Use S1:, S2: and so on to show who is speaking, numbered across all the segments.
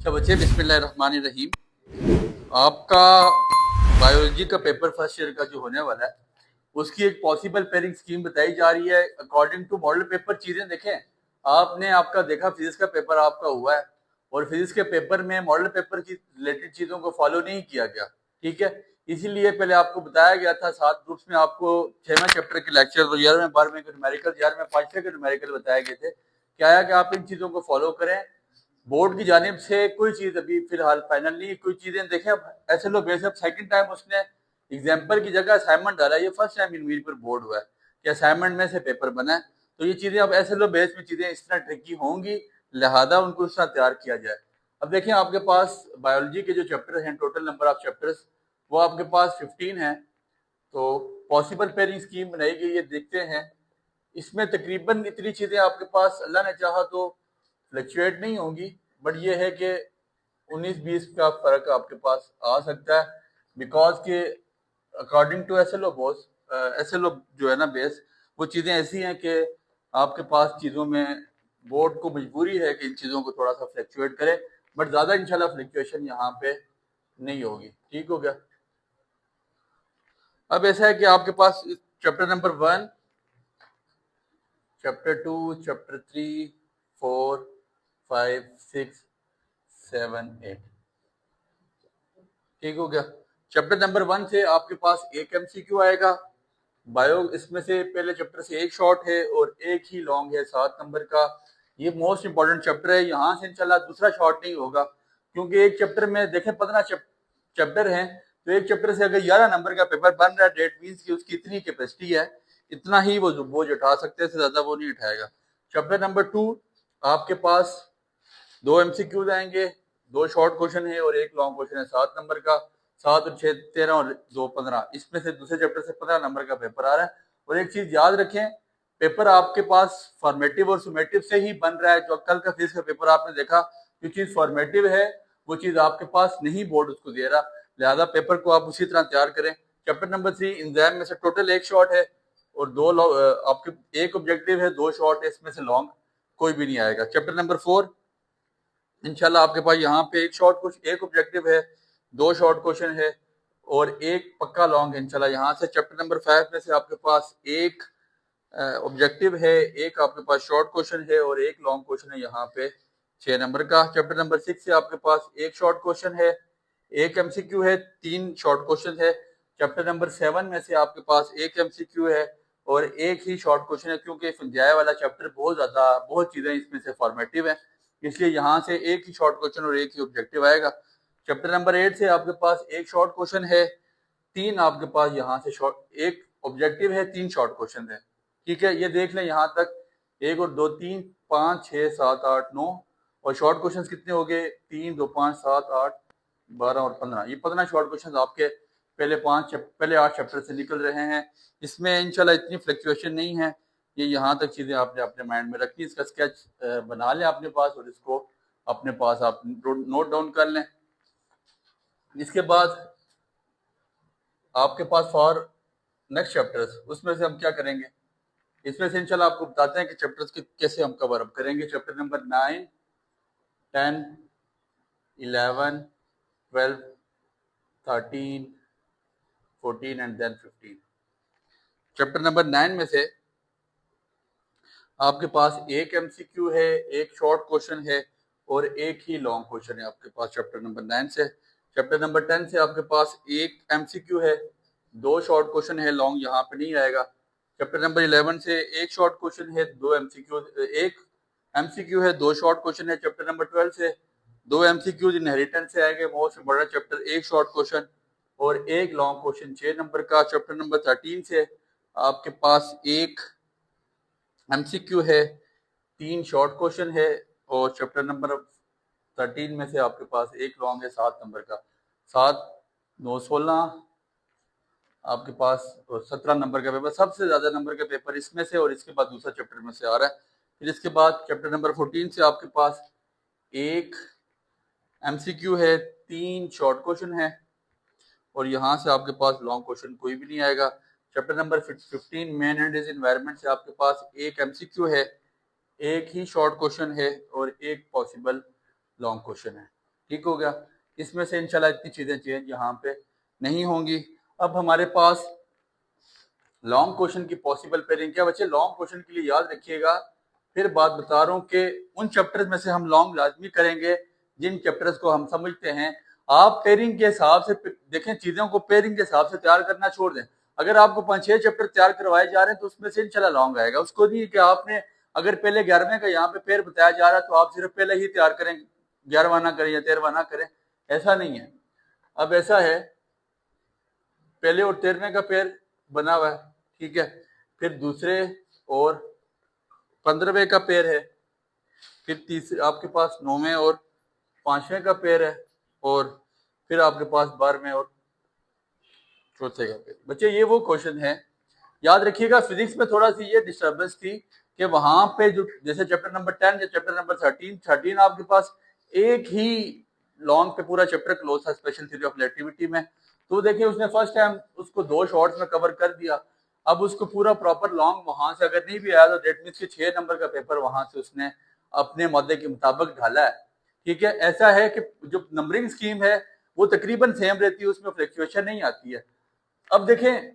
S1: तो बच्चे बिस्मिल्लाहिर्रहमानिर्रहीम, आपका बायोलॉजी का पेपर फर्स्ट ईयर का जो होने वाला है उसकी एक पॉसिबल पेयरिंग स्कीम बताई जा रही है अकॉर्डिंग टू मॉडल पेपर। चीजें देखें, आपने आपका देखा फिजिक्स का पेपर आपका हुआ है और फिजिक्स के पेपर में मॉडल पेपर की रिलेटेड चीजों को फॉलो नहीं किया गया, ठीक है। इसीलिए पहले आपको बताया गया था 7 ग्रुप्स में आपको 6वें चैप्टर के लेक्चर, 11वें 12वें के न्यूमेरिकल, 11वें 5वें के न्यूमेरिकल बताए गए थे। क्या है कि आप इन चीजों को फॉलो करें। बोर्ड की जानिब से कोई चीज अभी फिलहाल फाइनल नहीं, कोई चीजें देखें। अब ऐसे लोग वैसे अब सेकंड टाइम उसने एग्जाम्पल की जगह असाइनमेंट डाला, ये फर्स्ट टाइम इन पर बोर्ड हुआ है कि असाइनमेंट में से पेपर बना है। तो ये चीजें अब ऐसे लोग बेस में चीजें इस तरह ट्रिकी होंगी, लिहाजा उनको इस तरह तैयार किया जाए। अब देखिए, आपके पास बायोलॉजी के जो चैप्टर हैं, टोटल नंबर ऑफ चैप्टर्स वो आपके पास 15 है। तो पॉसिबल पेयरिंग स्कीम बनाई गई है, देखते हैं। इसमें तकरीबन इतनी चीजें आपके पास अल्लाह ने चाहा तो फ्लक्चुएट नहीं होंगी, बट ये है कि 19-20 का फर्क आपके पास आ सकता है, बिकॉज के according to SLO boss, SLO जो है ना बेस, वो चीजें ऐसी हैं कि आपके पास चीजों में बोर्ड को मजबूरी है कि इन चीजों को थोड़ा सा फ्लक्चुएट करे, बट ज्यादा इंशाल्लाह फ्लक्चुएशन यहाँ पे नहीं होगी। ठीक हो गया। अब ऐसा है कि आपके पास चैप्टर नंबर 1, चैप्टर 2, चैप्टर 3, 4, 5, 6, 7, 8, ठीक हो गया। चैप्टर नंबर 1 से आपके पास एक एमसीक्यू आएगा बायो, इसमें से पहले चैप्टर से एक शॉर्ट है और एक ही लॉन्ग है 7 नंबर का। ये मोस्ट इंपॉर्टेंट चैप्टर है, यहाँ से इंशाल्लाह दूसरा शॉर्ट नहीं होगा, क्योंकि एक चैप्टर में देखें 15 चैप्टर हैं, तो एक चैप्टर से अगर 11 नंबर का पेपर बन रहा है, डेट मीन्स की उसकी इतनी कैपेसिटी है, इतना ही वो बोझ उठा सकते हैं, ज्यादा वो नहीं उठाएगा। चैप्टर नंबर 2 आपके पास 2 एमसीक्यूज आएंगे, 2 शॉर्ट क्वेश्चन है और एक लॉन्ग क्वेश्चन है 7 नंबर का। 7 और 6 13 और 2 15, इसमें से दूसरे चैप्टर से 15 नंबर का पेपर आ रहा है। और एक चीज याद रखें, पेपर आपके पास फॉर्मेटिव और सुमेटिव से ही बन रहा है। जो कल का फिजिक्स का पेपर आपने देखा, जो चीज फॉर्मेटिव है वो चीज आपके पास नहीं बोर्ड उसको दे रहा, लिहाजा पेपर को आप उसी तरह तैयार करें। चैप्टर नंबर 3 एग्जाम में से टोटल एक शॉर्ट है और आपके एक ऑब्जेक्टिव है, 2 शॉर्ट है, इसमें से लॉन्ग कोई भी नहीं आएगा। चैप्टर नंबर 4 इंशाल्लाह आपके पास यहाँ पे एक ऑब्जेक्टिव है, 2 शॉर्ट क्वेश्चन है और एक पक्का लॉन्ग है इंशाल्लाह यहाँ से। चैप्टर नंबर 5 में से आपके पास एक ऑब्जेक्टिव है, एक आपके पास शॉर्ट क्वेश्चन है और एक लॉन्ग क्वेश्चन है यहाँ पे 6 नंबर का। चैप्टर नंबर 6 से आपके पास एक शॉर्ट क्वेश्चन है, एक एमसीक्यू है, 3 शॉर्ट क्वेश्चन है। चैप्टर नंबर 7 में से आपके पास एक एमसीक्यू है और एक ही शॉर्ट क्वेश्चन है, क्योंकि फंजाया वाला चैप्टर बहुत चीजें इसमें से फॉर्मेटिव है, इसलिए यहाँ से एक ही शॉर्ट क्वेश्चन और एक ही ऑब्जेक्टिव आएगा। चैप्टर नंबर 8 से आपके पास एक शॉर्ट क्वेश्चन है, 3 आपके पास यहाँ से एक ऑब्जेक्टिव है, 3 शॉर्ट क्वेश्चन है। ठीक है, ये देख लें यहाँ तक, 1 और 2 3 5 6 7 8 9, और शॉर्ट क्वेश्चन कितने हो गए, 3 2 5 7 8 12 और 15। ये 15 शॉर्ट क्वेश्चन आपके पहले 8 चैप्टर से निकल रहे हैं। इसमें इंशाल्लाह इतनी फ्लक्चुएशन नहीं है। ये यहाँ तक चीजें आपने अपने माइंड में रखी, इसका स्केच बना लें अपने पास और इसको अपने पास आप नोट डाउन कर लें। इसके बाद आपके पास फॉर नेक्स्ट चैप्टर्स, उसमें से हम क्या करेंगे, इसमें से इंशाल्लाह आपको बताते हैं कि चैप्टर्स के कैसे हम कवर अप करेंगे। Chapter number 9, 10, 11, 12, 13, 14 and then 15। Chapter number 9 में से आपके पास एक एमसीक्यू है, एक शॉर्ट क्वेश्चन है और एक ही लॉन्ग क्वेश्चन है आपके पास चैप्टर नंबर 9 से। चैप्टर नंबर 10 से आपके पास एक एमसीक्यू है, 2 शॉर्ट क्वेश्चन है, लॉन्ग यहाँ पे नहीं आएगा। चैप्टर नंबर 11 से एक शॉर्ट क्वेश्चन है, 2 एमसीक्यू, एक एमसीक्यू है, 2 शॉर्ट क्वेश्चन है। चैप्टर नंबर 12 से 2 एमसीक्यू इनहेरिटेंस से आएंगे, मोस्ट बड़ा चैप्टर, एक शॉर्ट क्वेश्चन और एक लॉन्ग क्वेश्चन 6 नंबर का। चैप्टर नंबर 13 से आपके पास एक एमसीक्यू है, 3 शॉर्ट क्वेश्चन है और चैप्टर नंबर 13 में से आपके पास एक लॉन्ग है 7 नंबर का। 7 9 16 आपके पास 17 नंबर का पेपर, सबसे ज्यादा नंबर का पेपर इसमें से और इसके बाद दूसरा चैप्टर में से आ रहा है। फिर इसके बाद चैप्टर नंबर 14 से आपके पास एक एमसीक्यू है, 3 शॉर्ट क्वेश्चन है और यहाँ से आपके पास लॉन्ग क्वेश्चन कोई भी नहीं आएगा। Chapter number 15 man and his environment से आपके पास एक एमसीक्यू है, एक ही शॉर्ट क्वेश्चन है और एक पॉसिबल लॉन्ग क्वेश्चन है। ठीक हो गया। इसमें से इंशाल्लाह इतनी चीजें चेंज यहाँ पे नहीं होंगी। अब हमारे पास लॉन्ग क्वेश्चन की पॉसिबल पेयरिंग क्या बच्चे, लॉन्ग क्वेश्चन के लिए याद रखिएगा, फिर बात बता रहा हूँ कि उन चैप्टर्स में से हम लॉन्ग लाजमी करेंगे जिन चैप्टर्स को हम समझते हैं। आप पेयरिंग के हिसाब से देखें, चीजों को पेयरिंग के हिसाब से तैयार करना छोड़ दें। अगर आपको 5-6 चैप्टर तैयार करवाए जा रहे हैं तो उसमें से इंशाल्लाह लॉन्ग आएगा। उसको नहीं कि आपने अगर पहले 11वें का यहाँ पे पेयर बताया जा रहा है तो आप सिर्फ पहले ही तैयार करें, 11वां ना करें या 13वां ना करें, ऐसा नहीं है। अब ऐसा है, पहले और 13वें का पेयर बना हुआ है, ठीक है, फिर दूसरे और 15वें का पेयर है, फिर तीसरे आपके पास 9वें और 5वें का पेयर है, और फिर आपके पास 12वें और चौथे का पेयर। बच्चे ये वो क्वेश्चन है, याद रखिएगा। फिजिक्स में थोड़ा सी ये डिस्टर्बेंस थी कि वहां पे जो जैसे चैप्टर नंबर 10 या चैप्टर नंबर 13 आपके पास एक ही लॉन्ग पे पूरा चैप्टर क्लोज था स्पेशल थ्योरी ऑफ रिलेटिविटी में। तो देखिए उसने फर्स्ट टाइम उसको 2 शॉर्ट्स में कवर कर दिया। अब उसको पूरा प्रॉपर लॉन्ग वहां से अगर नहीं भी आया तो डेट मीन्स के 6 नंबर का पेपर वहां से उसने अपने मद्दे के मुताबिक ढाला है, ठीक है। ऐसा है कि जो नंबरिंग स्कीम है वो तकरीबन सेम रहती है, उसमें फ्लक्चुएशन नहीं आती है। अब देखें,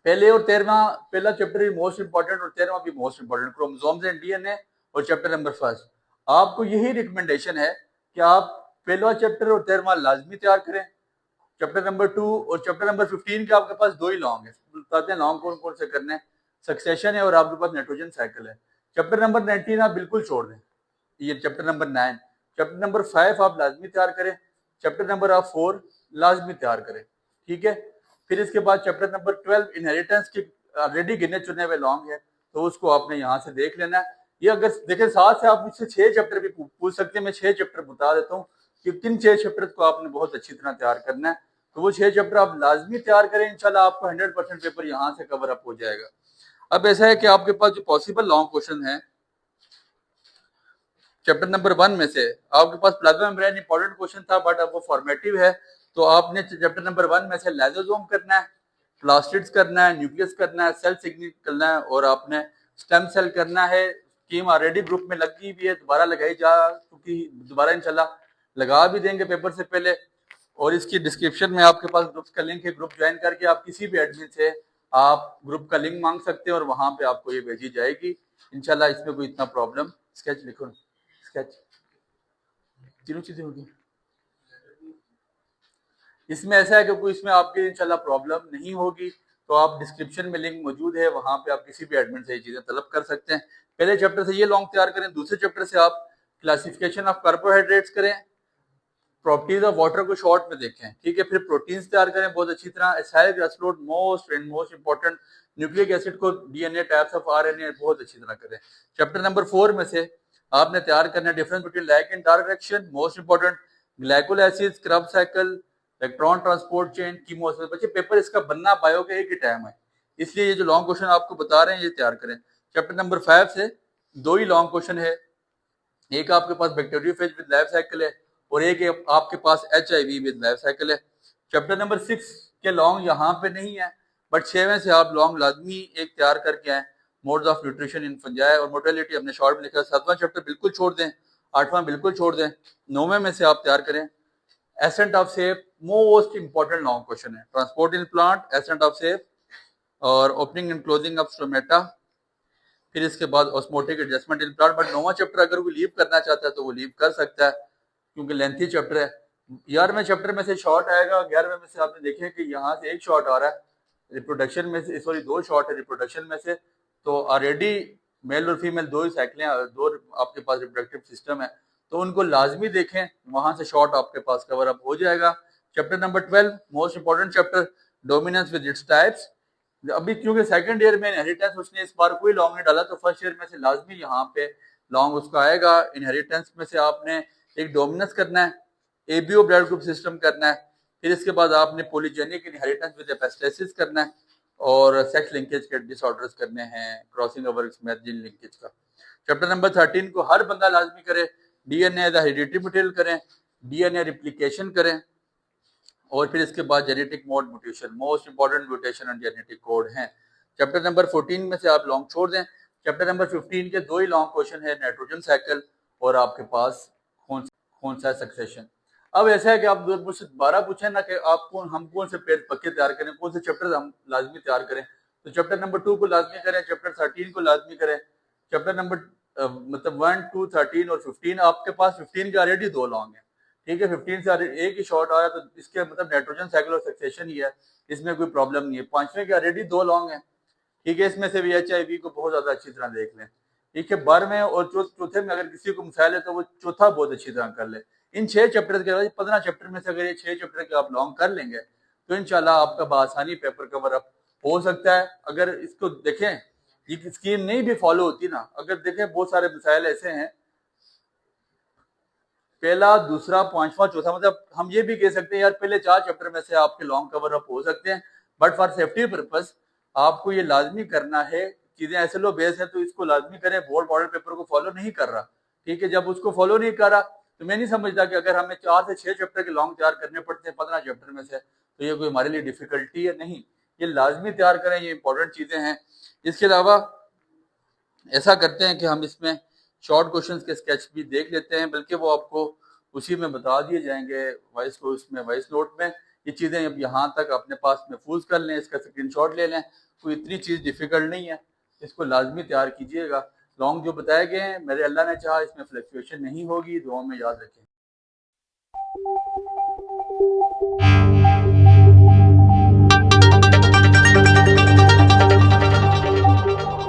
S1: पहले और 13वां, पहला चैप्टर भी मोस्ट इंपॉर्टेंट और 13वां भी most important, chromosomes and DNA, और चैप्टर नंबर 1। आपको यही रिकमेंडेशन है कि आप पहला चैप्टर और 13वां लाजमी तैयार करें। चैप्टर नंबर 2 और चैप्टर नंबर 15 के आपके पास 2 ही लॉन्ग है, बताते हैं लॉन्ग कौन कौन से करने हैं। सक्सेशन है और आपके पास नाइट्रोजन साइकिल है। चैप्टर नंबर 19 आप बिल्कुल छोड़ दें, ये चैप्टर नंबर 9। चैप्टर नंबर 5 आप लाजमी तैयार करें। चैप्टर नंबर आप 4 लाजमी तैयार करें, ठीक है। फिर इसके बाद चैप्टर नंबर 12 इनहेरिटेंस के ऑलरेडी गिने चुने हुए लॉन्ग है, तो उसको आपने यहाँ से देख लेना है। ये अगर देखें साथ से आप मुझसे 6 चैप्टर भी पूछ सकते हैं, मैं 6 चैप्टर बता देता हूँ कि किन 6 चैप्टर को आपने बहुत अच्छी तरह तैयार करना है। तो वो 6 चैप्टर आप लाजमी तैयार करें, इंशाल्लाह आपको 100% पेपर यहाँ से कवर अप हो जाएगा। अब ऐसा है कि आपके पास जो पॉसिबल लॉन्ग क्वेश्चन है चैप्टर नंबर 1 में से, आपके पास प्लाज्मा मेम्ब्रेन इंपॉर्टेंट क्वेश्चन था बट अब वो फॉर्मेटिव है, तो आपने चैप्टर नंबर 1 में से लाइसोसोम करना है, प्लास्टिड्स करना है, न्यूक्लियस करना है, सेल सिग्नल करना है, और आपने स्टेम सेल करना है। स्कीम ऑलरेडी ग्रुप में लगी हुई है, दोबारा लगाई जा चुकी, दोबारा इंशाल्लाह लगा भी देंगे पेपर से पहले। और इसकी डिस्क्रिप्शन में आपके पास ग्रुप्स का लिंक है, ग्रुप ज्वाइन करके आप किसी भी एडमिन से आप ग्रुप का लिंक मांग सकते हैं और वहां पे आपको ये भेजी जाएगी इंशाल्लाह। इसमें कोई इतना प्रॉब्लम, स्केच लिखो, स्केच तीनों चीजें होगी। इसमें ऐसा है कि कोई इसमें आपके इंशाल्लाह प्रॉब्लम नहीं होगी, तो आप डिस्क्रिप्शन में लिंक मौजूद है, वहां पे आप किसी भी एडमिन से ये चीजें तलब कर सकते हैं। पहले चैप्टर से ये लॉन्ग तैयार करें, दूसरे चैप्टर से आप क्लासिफिकेशन ऑफ कार्बोहाइड्रेट्स करें, प्रॉपर्टीज ऑफ वाटर को शॉर्ट में देखें, ठीक है। फिर प्रोटीन्स तैयार करें बहुत अच्छी तरह, एसाइल ग्लासलोड most and most important, nucleic acid को डीएनए टाइप्स ऑफ आरएनए बहुत अच्छी तरह करें। चैप्टर नंबर 4 में से आपने तैयार करना है difference between light and dark reaction, most important, glycol acids, Krebs cycle, electron transport chain, कीमोसिस। बच्चे पेपर इसका बनना बायो का एक ही टाइम है, इसलिए ये जो लॉन्ग क्वेश्चन आपको बता रहे हैं ये तैयार करें। चैप्टर नंबर 5 से 2 ही लॉन्ग क्वेश्चन है, एक आपके पास बैक्टीरियोफेज विद लाइफ साइकिल है और एक आपके पास HIV विद लाइफ साइकिल है। चैप्टर नंबर 6 के लॉन्ग यहाँ पे नहीं है, बट 6वें से आप लॉन्ग लाजमी एक तैयार करके आए, modes of nutrition in fungi और मोर्टेलिटी हमने शॉर्ट में लिखा। 7वां चैप्टर बिल्कुल छोड़ दें, 8वां बिल्कुल छोड़ दें, 9वें में से आप तैयार करें ascent of sap, most important long question है, transport in plant, ascent of sap, और opening and closing of stomata. फिर इसके बाद osmotic adjustment in plant. But 9वां चैप्टर अगर वो लीव करना चाहता है तो वो लीव कर सकता है क्योंकि लेंथी चैप्टर है। 11वें चैप्टर में से शॉर्ट आएगा, 11वें में से आपने देखे कि यहाँ से एक शॉर्ट आ रहा है रिप्रोडक्शन में से, सॉरी 2 शॉर्ट है रिप्रोडक्शन में से, तो ऑलरेडी मेल और फीमेल 2 ही साइकिलें, 2 आपके पास रिप्रोडक्टिव सिस्टम है, तो उनको लाजमी देखें, वहां से शॉर्ट आपके पास कवर अप हो जाएगा। Chapter number 12 most important chapter, dominance with its types. अभी क्योंकि सेकंड ईयर में इनहेरिटेंस उसने इस बार कोई लॉन्ग नहीं डाला, तो फर्स्ट ईयर में से लाजमी यहाँ पे लॉन्ग उसका आएगा। इनहेरिटेंस में से आपने एक डोमिनेंस करना है, एबीओ ब्लड ग्रुप सिस्टम करना है, फिर इसके बाद आपने पॉलीजेनिक इनहेरिटेंस विद एपिस्टेसिस करना है, और सेक्स लिंकेज के डिसऑर्डर्स करने हैं, क्रॉसिंग ओवर मैथिन लिंकेज का। चैप्टर नंबर 13 को हर बंदा लाजमी करे, डीएनए द हेरिडिटरी मटेरियल करें, डीएनए रिप्लिकेशन करें, और फिर इसके बाद genetic mode mutation, most important mutation and genetic code हैं। चैप्टर नंबर 14 में से आप लॉन्ग छोड़ दें। चैप्टर नंबर 15 के 2 ही लॉन्ग क्वेश्चन है, नाइट्रोजन साइकिल और आपके पास कौन सा है सक्सेशन। अब ऐसा है कि आप मुझसे 12 पूछे ना कि आपको हम कौन से पेज पक्के तैयार करें, कौन से चैप्टर हम लाजमी तैयार करें, तो चैप्टर नंबर 2 को लाजमी करें, चैप्टर 13 को लाजमी करें, चैप्टर नंबर मतलब 1, 2, 13 और 15। आपके पास 15 के ऑलरेडी 2 लॉन्ग है, ठीक है, 15 से एक ही शॉर्ट आया, तो इसके मतलब नाइट्रोजन साइकिल और सक्सेशन ही है, इसमें कोई प्रॉब्लम नहीं है। 5वें के ऑलरेडी 2 लॉन्ग है, ठीक है, इसमें से भी HIV को बहुत ज्यादा अच्छी तरह देख लें, ठीक है। 12वें और चौथे में अगर किसी को मिसाइल है तो वो चौथा बहुत अच्छी तरह कर ले। इन 6 चैप्टर के बाद 15 चैप्टर में से अगर ये 6 चैप्टर के आप लॉन्ग कर लेंगे तो इंशाल्लाह आपका बआसानी पेपर कवर अप हो सकता है। अगर इसको देखें, ये स्कीम नहीं भी फॉलो होती ना, अगर देखें बहुत सारे मिसाइल ऐसे हैं, पहला, दूसरा, पांचवा, चौथा, मतलब हम ये भी कह सकते हैं यार पहले 4 चैप्टर में से आपके लॉन्ग कवर अप हो सकते हैं, बट फॉर सेफ्टी पर्पस आपको ये लाजमी करना है। चीजें ऐसे लो बेस है तो इसको लाजमी करें। बोर्ड मॉडल पेपर को फॉलो नहीं कर रहा, ठीक है, जब उसको फॉलो नहीं कर रहा तो मैं नहीं समझता कि अगर हमें 4 से 6 चैप्टर के लॉन्ग तैयार करने पड़ते हैं 15 चैप्टर में से, तो ये कोई हमारे लिए डिफिकल्टी है नहीं, ये लाजमी तैयार करें, ये इंपॉर्टेंट चीजें हैं। इसके अलावा ऐसा करते हैं कि हम इसमें शॉर्ट क्वेश्चंस के स्केच भी देख लेते हैं, बल्कि वो आपको उसी में बता दिए जाएंगे वॉइस को, उसमें वॉइस नोट में। ये चीज़ें अब यहाँ तक अपने पास महफूज कर लें, इसका स्क्रीनशॉट ले लें, कोई इतनी चीज़ डिफिकल्ट नहीं है, इसको लाजमी तैयार कीजिएगा। लॉन्ग जो बताए गए हैं मेरे अल्लाह ने चाहा इसमें फ्लक्चुएशन नहीं होगी, दुआ में याद रखें।